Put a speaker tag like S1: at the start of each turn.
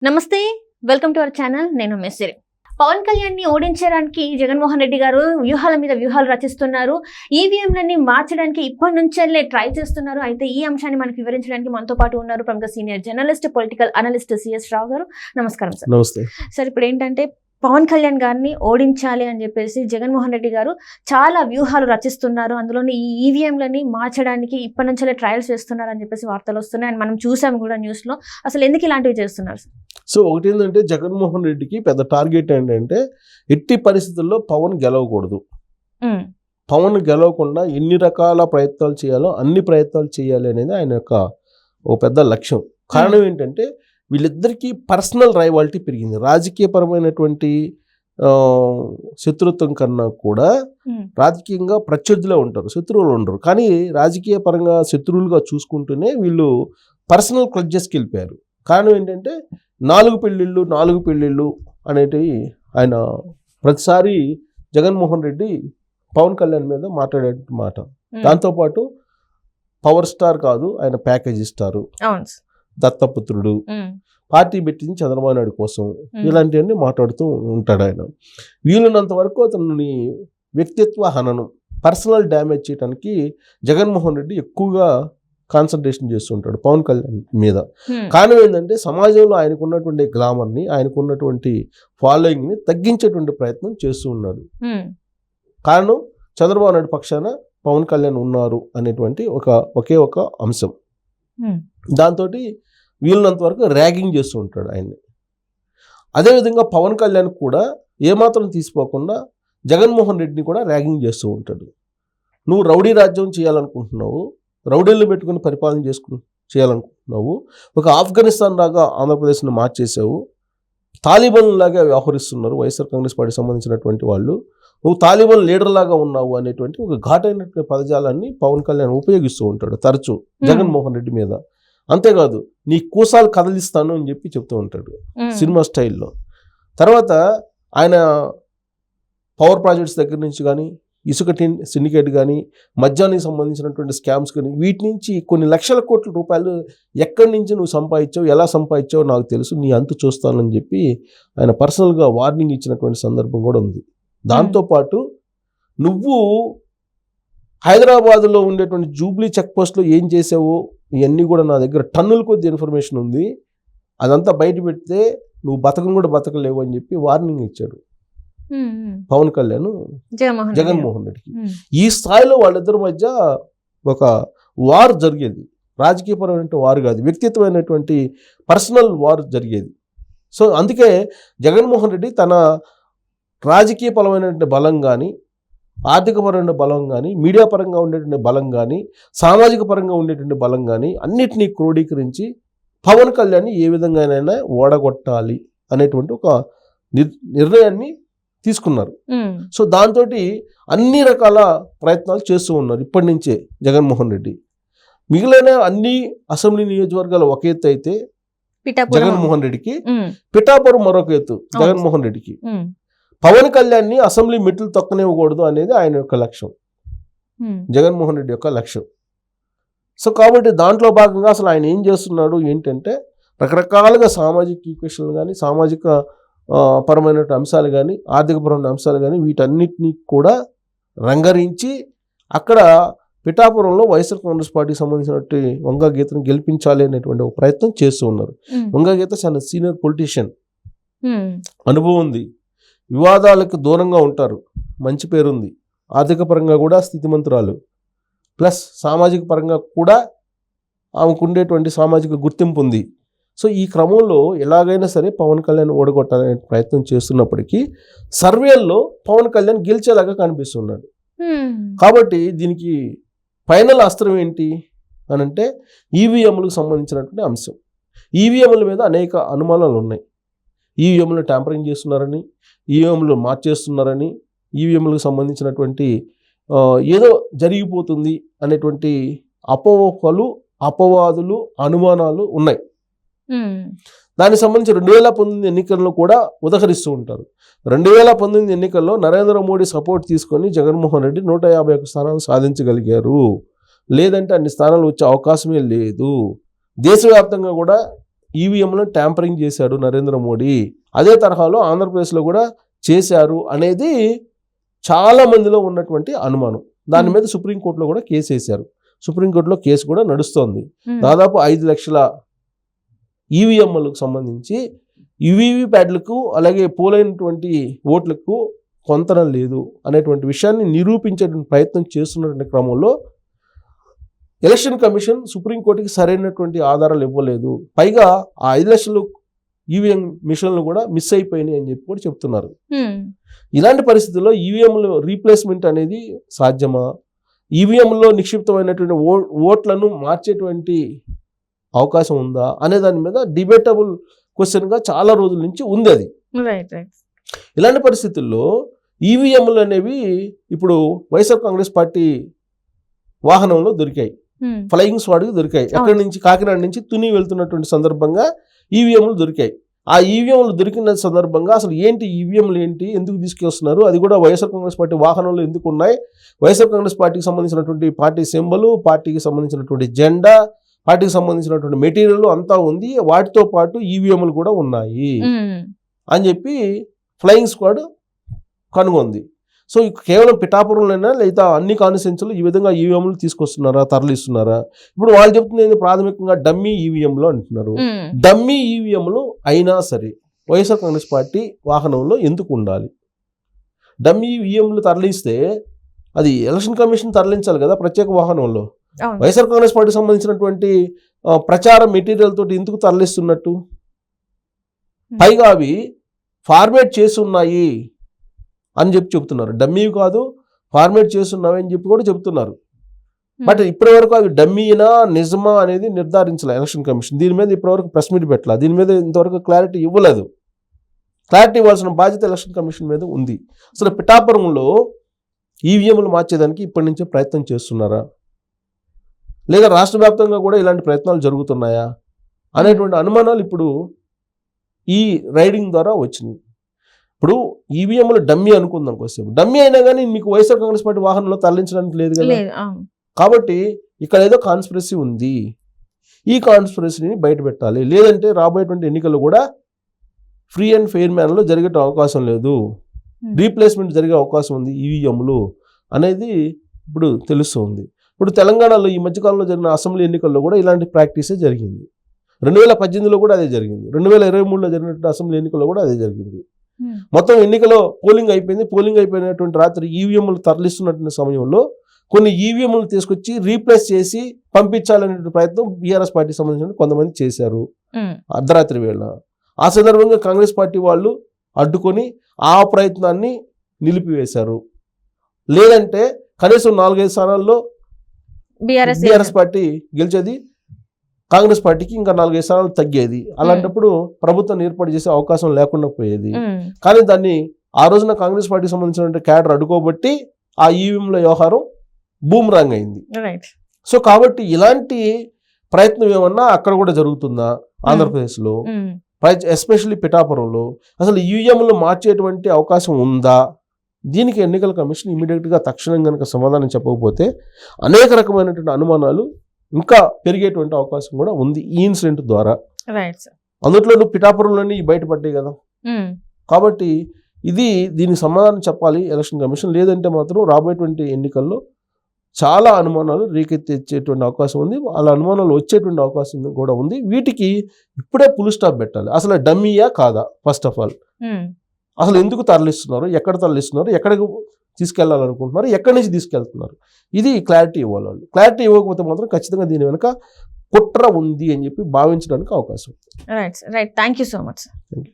S1: నమస్తే, welcome to our channel. నేను మెస్సిరి. పవన్ కళ్యాణ్ ని ఓడించడానికి జగన్మోహన్ రెడ్డి గారు వ్యూహాల మీద వ్యూహాలు రచిస్తున్నారు. ఈవీఎంలన్నీ మార్చడానికి ఇప్పటి నుంచే ట్రై చేస్తున్నారు. అయితే ఈ అంశాన్ని మనకు వివరించడానికి మనతో పాటు ఉన్నారు ప్రముఖ senior journalist, political analyst C S Rao గారు. నమస్కారం సార్.
S2: నమస్తే
S1: సార్, ఇప్పుడు ఏంటంటే పవన్ కళ్యాణ్ గారిని ఓడించాలి అని చెప్పేసి జగన్మోహన్ రెడ్డి గారు చాలా వ్యూహాలు రచిస్తున్నారు. అందులోని ఈ ఈవీఎంలని మార్చడానికి ఇప్పటి నుంచే ట్రయల్స్ చేస్తున్నారు అని చెప్పేసి వార్తలు వస్తున్నాయి. అండ్ మనం చూసాము కూడా న్యూస్ లో. అసలు ఎందుకు ఇలాంటివి చేస్తున్నారు సార్?
S2: సో ఒకటి ఏంటంటే జగన్మోహన్ రెడ్డికి పెద్ద టార్గెట్ ఏంటంటే ఎట్టి పరిస్థితుల్లో పవన్ గెలవకూడదు. పవన్ గెలవకుండా ఎన్ని రకాల ప్రయత్నాలు చేయాలో అన్ని ప్రయత్నాలు చేయాలి అనేది ఆయన యొక్క ఓ పెద్ద లక్ష్యం. కారణం ఏంటంటే వీళ్ళిద్దరికీ పర్సనల్ రైవాలిటీ పెరిగింది. రాజకీయపరమైనటువంటి శత్రుత్వం కన్నా కూడా రాజకీయంగా ప్రత్యర్థులే ఉంటారు, శత్రువులు ఉండరు. కానీ రాజకీయ పరంగా శత్రువులుగా చూసుకుంటూనే వీళ్ళు పర్సనల్ క్లడ్జెస్కి వెళ్ళిపోయారు. కారణం ఏంటంటే 4 పెళ్ళిళ్ళు అనేటివి ఆయన ప్రతిసారి జగన్మోహన్ రెడ్డి పవన్ కళ్యాణ్ మీద మాట్లాడే మాట. దాంతోపాటు పవర్ స్టార్ కాదు, ఆయన ప్యాకేజ్ ఇస్తారు, దత్తపుత్రుడు, పార్టీ పెట్టింది చంద్రబాబు నాయుడు కోసం, ఇలాంటివన్నీ మాట్లాడుతూ ఉంటాడు ఆయన. వీలున్నంత వరకు అతన్ని వ్యక్తిత్వ హననం, పర్సనల్ డ్యామేజ్ చేయడానికి జగన్మోహన్ రెడ్డి ఎక్కువగా కాన్సన్ట్రేషన్ చేస్తుంటాడు పవన్ కళ్యాణ్ మీద. కారణం ఏంటంటే సమాజంలో ఆయనకున్నటువంటి గ్లామర్ని, ఆయనకున్నటువంటి ఫాలోయింగ్ని తగ్గించేటువంటి ప్రయత్నం చేస్తూ ఉన్నాడు. కారణం చంద్రబాబు నాయుడు పక్షాన పవన్ కళ్యాణ్ ఉన్నారు అనేటువంటి ఒకే ఒక అంశం. దాంతో వీళ్ళనంత వరకు ర్యాగింగ్ చేస్తూ ఉంటాడు ఆయన్ని. అదేవిధంగా పవన్ కళ్యాణ్ కూడా ఏమాత్రం తీసిపోకుండా జగన్మోహన్ రెడ్డిని కూడా ర్యాగింగ్ చేస్తూ ఉంటాడు. నువ్వు రౌడీ రాజ్యం చేయాలనుకుంటున్నావు, రౌడీలను పెట్టుకుని పరిపాలన చేయాలనుకుంటున్నావు, ఒక ఆఫ్ఘనిస్తాన్ లాగా ఆంధ్రప్రదేశ్ని మార్చేసావు, తాలిబాన్ లాగా వ్యవహరిస్తున్నారు వైఎస్ఆర్ కాంగ్రెస్ పార్టీకి సంబంధించినటువంటి వాళ్ళు, నువ్వు తాలిబాన్ లీడర్ లాగా ఉన్నావు అనేటువంటి ఒక ఘాటైనటువంటి పదజాలాన్ని పవన్ కళ్యాణ్ ఉపయోగిస్తూ ఉంటాడు తరచూ జగన్మోహన్ రెడ్డి మీద. అంతేకాదు, నీ కూసాలు కదిలిస్తాను అని చెప్పి చెప్తూ ఉంటాడు సినిమా స్టైల్లో. తర్వాత ఆయన పవర్ ప్రాజెక్ట్స్ దగ్గర నుంచి కానీ, ఇసుక సిండికేట్ కానీ, మద్యానికి సంబంధించినటువంటి స్కామ్స్ కానీ, వీటి నుంచి కొన్ని లక్షల కోట్ల రూపాయలు ఎక్కడి నుంచి నువ్వు సంపాదించావు, ఎలా సంపాదించావు నాకు తెలుసు, నీ అంతు చూస్తానని చెప్పి ఆయన పర్సనల్గా వార్నింగ్ ఇచ్చినటువంటి సందర్భం కూడా ఉంది. దాంతోపాటు నువ్వు హైదరాబాద్లో ఉండేటువంటి జూబ్లీ చెక్ పోస్ట్లో ఏం చేసావో ఇవన్నీ కూడా నా దగ్గర టన్నుల కొద్ది ఇన్ఫర్మేషన్ ఉంది, అదంతా బయట పెడితే నువ్వు కూడా బతకలేవు అని చెప్పి వార్నింగ్ ఇచ్చాడు పవన్ కళ్యాణ్ జగన్మోహన్ రెడ్డికి. ఈ స్థాయిలో వాళ్ళిద్దరి మధ్య ఒక వార్ జరిగేది, రాజకీయపరమైన వార్ కాదు, వ్యక్తిత్వమైనటువంటి పర్సనల్ వార్ జరిగేది. సో అందుకే జగన్మోహన్ రెడ్డి తన రాజకీయ పరమైనటువంటి బలం కానీ, ఆర్థికపరమైన బలం కానీ, మీడియా పరంగా ఉండేటువంటి బలం కానీ, సామాజిక పరంగా ఉండేటువంటి బలం కానీ అన్నిటినీ క్రోడీకరించి పవన్ కళ్యాణ్ని ఏ విధంగానైనా ఓడగొట్టాలి అనేటువంటి ఒక నిర్ణయాన్ని తీసుకున్నారు. సో దాంతో అన్ని రకాల ప్రయత్నాలు చేస్తూ ఉన్నారు ఇప్పటి నుంచే జగన్మోహన్ రెడ్డి. మిగిలిన అన్ని అసెంబ్లీ నియోజకవర్గాలు ఒక ఎత్తు అయితే జగన్మోహన్ రెడ్డికి, పిఠాపురం మరొక ఎత్తు జగన్మోహన్ రెడ్డికి. పవన్ కళ్యాణ్ని అసెంబ్లీ మెట్లు తొక్కనివ్వకూడదు అనేది ఆయన యొక్క లక్ష్యం, జగన్మోహన్ రెడ్డి యొక్క లక్ష్యం. సో కాబట్టి దాంట్లో భాగంగా అసలు ఆయన ఏం చేస్తున్నాడు ఏంటంటే రకరకాలుగా సామాజిక ఈక్వేషన్లు కానీ, సామాజిక పరమైన అంశాలు కానీ, ఆర్థికపరమైన అంశాలు కానీ, వీటన్నిటినీ కూడా రంగరించి అక్కడ పిఠాపురంలో వైఎస్ఆర్ కాంగ్రెస్ పార్టీకి సంబంధించినటువంటి వంగా గీతను గెలిపించాలి అనేటువంటి ఒక ప్రయత్నం చేస్తూ ఉన్నారు. వంగా గీత చాలా సీనియర్ పొలిటీషియన్, అనుభవం ఉంది, వివాదాలకు దూరంగా ఉంటారు, మంచి పేరుంది, ఆర్థిక పరంగా కూడా స్థితిమంతురాలు, ప్లస్ సామాజిక పరంగా కూడా ఆమెకు ఉండేటువంటి సామాజిక గుర్తింపు ఉంది. సో ఈ క్రమంలో ఎలాగైనా సరే పవన్ కళ్యాణ్ ఓడగొట్టాలనే ప్రయత్నం చేస్తున్నప్పటికీ సర్వేల్లో పవన్ కళ్యాణ్ గెలిచేలాగా కనిపిస్తున్నాడు. కాబట్టి దీనికి ఫైనల్ అస్త్రం ఏంటి అని అంటే ఈవీఎంలకు సంబంధించినటువంటి అంశం. ఈవీఎంల మీద అనేక అనుమానాలు ఉన్నాయి. ఈవీఎంలు ట్యాంపరింగ్ చేస్తున్నారని, ఈవీఎంలు మార్చేస్తున్నారని, ఈవీఎంలకు సంబంధించినటువంటి ఏదో జరిగిపోతుంది అనేటువంటి అపోహలు, అపవాదులు, అనుమానాలు ఉన్నాయి. దానికి సంబంధించి 2019 ఎన్నికలను కూడా ఉదహరిస్తూ ఉంటారు. 2019 ఎన్నికల్లో నరేంద్ర మోడీ సపోర్ట్ తీసుకొని జగన్మోహన్ రెడ్డి 151 స్థానాలు సాధించగలిగారు, లేదంటే అన్ని స్థానాలు వచ్చే అవకాశమే లేదు. దేశవ్యాప్తంగా కూడా ఈవీఎంలను ట్యాంపరింగ్ చేశాడు నరేంద్ర మోడీ, అదే తరహాలో ఆంధ్రప్రదేశ్లో కూడా చేశారు అనేది చాలా మందిలో ఉన్నటువంటి అనుమానం. దాని మీద సుప్రీంకోర్టులో కూడా కేసు వేశారు. సుప్రీంకోర్టులో కేసు కూడా నడుస్తోంది. దాదాపు 5 లక్షల ఈవీఎంలకు సంబంధించి యువీవీ ప్యాడ్లకు అలాగే పోలైనటువంటి ఓట్లకు పొంతన లేదు అనేటువంటి విషయాన్ని నిరూపించేటువంటి ప్రయత్నం చేస్తున్నటువంటి క్రమంలో ఎలక్షన్ కమిషన్ సుప్రీంకోర్టుకి సరైనటువంటి ఆధారాలు ఇవ్వలేదు. పైగా ఆ 5 లక్షలు ఈవీఎం మిషన్లు కూడా మిస్ అయిపోయినాయి అని చెప్పి కూడా చెప్తున్నారు. ఇలాంటి పరిస్థితుల్లో ఈవీఎంలు రీప్లేస్మెంట్ అనేది సాధ్యమా? ఈవీఎంలో నిక్షిప్తమైనటువంటి ఓట్లను మార్చేటువంటి అవకాశం ఉందా అనే దాని మీద డిబేటబుల్ క్వశ్చన్గా చాలా రోజుల నుంచి ఉంది అది. ఇలాంటి పరిస్థితుల్లో ఈవీఎంలు అనేవి ఇప్పుడు వైఎస్ఆర్ కాంగ్రెస్ పార్టీ వాహనంలో దొరికాయి, ఫ్లయింగ్ స్క్వాడ్కి దొరికాయి. ఎక్కడి నుంచి? కాకినాడ నుంచి తుని వెళ్తున్నటువంటి సందర్భంగా ఈవీఎంలు దొరికాయి. ఆ ఈవీఎంలు దొరికిన సందర్భంగా అసలు ఏంటి ఈవీఎంలు ఏంటి, ఎందుకు తీసుకొస్తున్నారు, అది కూడా వైఎస్ఆర్ కాంగ్రెస్ పార్టీ వాహనంలో ఎందుకు ఉన్నాయి, వైఎస్ఆర్ కాంగ్రెస్ పార్టీకి సంబంధించినటువంటి పార్టీ సింబల్, పార్టీకి సంబంధించినటువంటి జెండా, పార్టీకి సంబంధించినటువంటి మెటీరియల్ అంతా ఉంది, వాటితో పాటు ఈవీఎంలు కూడా ఉన్నాయి అని చెప్పి ఫ్లయింగ్ స్క్వాడ్ కనుగొంది. సో కేవలం పిఠాపురంలోనే లేదా అన్ని కాన్స్టిట్యుయెన్సీలు ఈ విధంగా ఈవీఎంలు తీసుకొస్తున్నారా, తరలిస్తున్నారా? ఇప్పుడు వాళ్ళు చెప్తున్నది ప్రాథమికంగా డమ్మీ ఈవీఎంలు అంటున్నారు. డమ్మీ ఈవీఎంలు అయినా సరే వైఎస్ఆర్ కాంగ్రెస్ పార్టీ వాహనంలో ఎందుకు ఉండాలి? డమ్మీ ఈవీఎంలు తరలిస్తే అది ఎలక్షన్ కమిషన్ తరలించాలి కదా ప్రత్యేక వాహనంలో. వైఎస్ఆర్ కాంగ్రెస్ పార్టీకి సంబంధించినటువంటి ప్రచార మెటీరియల్ తోటి ఎందుకు తరలిస్తున్నట్టు? పైగా అవి ఫార్మేట్ చేసి ఉన్నాయి అని చెప్పి చెప్తున్నారు. డమ్మీ కాదు, ఫార్మేట్ చేస్తున్నాయి అని చెప్పి కూడా చెప్తున్నారు. బట్ ఇప్పటి వరకు అవి డమ్మీనా నిజమా అనేది నిర్ధారించాలి ఎలక్షన్ కమిషన్. దీని మీద ఇప్పటివరకు ప్రెస్ మీట్ పెట్టాల, దీని మీద ఇంతవరకు క్లారిటీ ఇవ్వలేదు. క్లారిటీ ఇవ్వాల్సిన బాధ్యత ఎలక్షన్ కమిషన్ మీద ఉంది. అసలు పిఠాపురంలో ఈవీఎంలు మార్చేదానికి ఇప్పటి నుంచే ప్రయత్నం చేస్తున్నారా, లేదా రాష్ట్ర వ్యాప్తంగా కూడా ఇలాంటి ప్రయత్నాలు జరుగుతున్నాయా అనేటువంటి అనుమానాలు ఇప్పుడు ఈ రైడింగ్ ద్వారా వచ్చినాయి. ఇప్పుడు ఈవీఎంలు డమ్మీ అనుకుందాం కొద్దిసేపు, డమ్మీ అయినా కానీ మీకు వైఎస్ఆర్ కాంగ్రెస్ పార్టీ వాహనంలో తరలించడానికి లేదు కదా. కాబట్టి ఇక్కడ ఏదో కాన్స్పిరసీ ఉంది, ఈ కాన్స్పిరసీని బయట పెట్టాలి. లేదంటే రాబోయేటువంటి ఎన్నికలు కూడా ఫ్రీ అండ్ ఫెయిర్ మ్యాన్లో జరిగే అవకాశం లేదు, రీప్లేస్మెంట్ జరిగే అవకాశం ఉంది ఈవీఎంలు అనేది ఇప్పుడు తెలుస్తుంది. ఇప్పుడు తెలంగాణలో ఈ మధ్యకాలంలో జరిగిన అసెంబ్లీ ఎన్నికల్లో కూడా ఇలాంటి ప్రాక్టీసే జరిగింది. 2018లో కూడా అదే జరిగింది, 2023లో జరిగినటువంటి అసెంబ్లీ ఎన్నికల్లో కూడా అదే జరిగింది. మొత్తం ఎన్నికలో పోలింగ్ అయిపోయింది. పోలింగ్ అయిపోయినటువంటి రాత్రి ఈవీఎంలు తరలిస్తున్నటువంటి సమయంలో కొన్ని ఈవీఎంలు తీసుకొచ్చి రీప్లేస్ చేసి పంపించాలనే ప్రయత్నం బీఆర్ఎస్ పార్టీకి సంబంధించిన కొంతమంది చేశారు అర్ధరాత్రి వేళ. ఆ సందర్భంగా కాంగ్రెస్ పార్టీ వాళ్ళు అడ్డుకొని ఆ ప్రయత్నాన్ని నిలిపివేశారు. లేదంటే కనీసం 4-5 స్థానాల్లో బీఆర్ఎస్ పార్టీ గెలిచేది, కాంగ్రెస్ పార్టీకి ఇంకా 4-5 స్థానాలు తగ్గేది. అలాంటప్పుడు ప్రభుత్వం ఏర్పాటు చేసే అవకాశం లేకుండా పోయేది. కానీ దాన్ని ఆ రోజున కాంగ్రెస్ పార్టీకి సంబంధించిన క్యాడర్ అడ్డుకోబట్టి ఆ ఈవీఎంల వ్యవహారం బూమ్రాంగ్ అయింది. సో కాబట్టి ఇలాంటి ప్రయత్నం ఏమన్నా అక్కడ కూడా జరుగుతుందా ఆంధ్రప్రదేశ్లో, ఎస్పెషల్లీ పిఠాపురంలో? అసలు ఈవీఎంలు మార్చేటువంటి అవకాశం ఉందా? దీనికి ఎన్నికల కమిషన్ ఇమీడియట్గా తక్షణం కనుక సమాధానం చెప్పకపోతే అనేక రకమైనటువంటి అనుమానాలు ఇంకా పెరిగేటువంటి అవకాశం కూడా ఉంది ఈ ఇన్సిడెంట్ ద్వారా. అందులో పిఠాపురంలోని బయటపడ్డాయి కదా. కాబట్టి దీనికి సమాధానం చెప్పాలి ఎలక్షన్ కమిషన్. లేదంటే మాత్రం రాబోయేటువంటి ఎన్నికల్లో చాలా అనుమానాలు రేకెత్తేటువంటి అవకాశం ఉంది, అలా అనుమానాలు వచ్చేటువంటి అవకాశం కూడా ఉంది. వీటికి ఇప్పుడే ఫుల్ స్టాప్ పెట్టాలి. అసలు డమ్మీయా కాదా? ఫస్ట్ ఆఫ్ ఆల్ అసలు ఎందుకు తరలిస్తున్నారు, ఎక్కడ తరలిస్తున్నారు, ఎక్కడికి తీసుకెళ్లాలనుకుంటున్నారు, ఎక్కడి నుంచి తీసుకెళ్తున్నారు, ఇది క్లారిటీ ఇవ్వాలి వాళ్ళు. క్లారిటీ ఇవ్వకపోతే మాత్రం ఖచ్చితంగా దీని వెనుక కుట్ర ఉంది అని చెప్పి భావించడానికి అవకాశం.
S1: Right. Thank you so much.
S2: Thank you.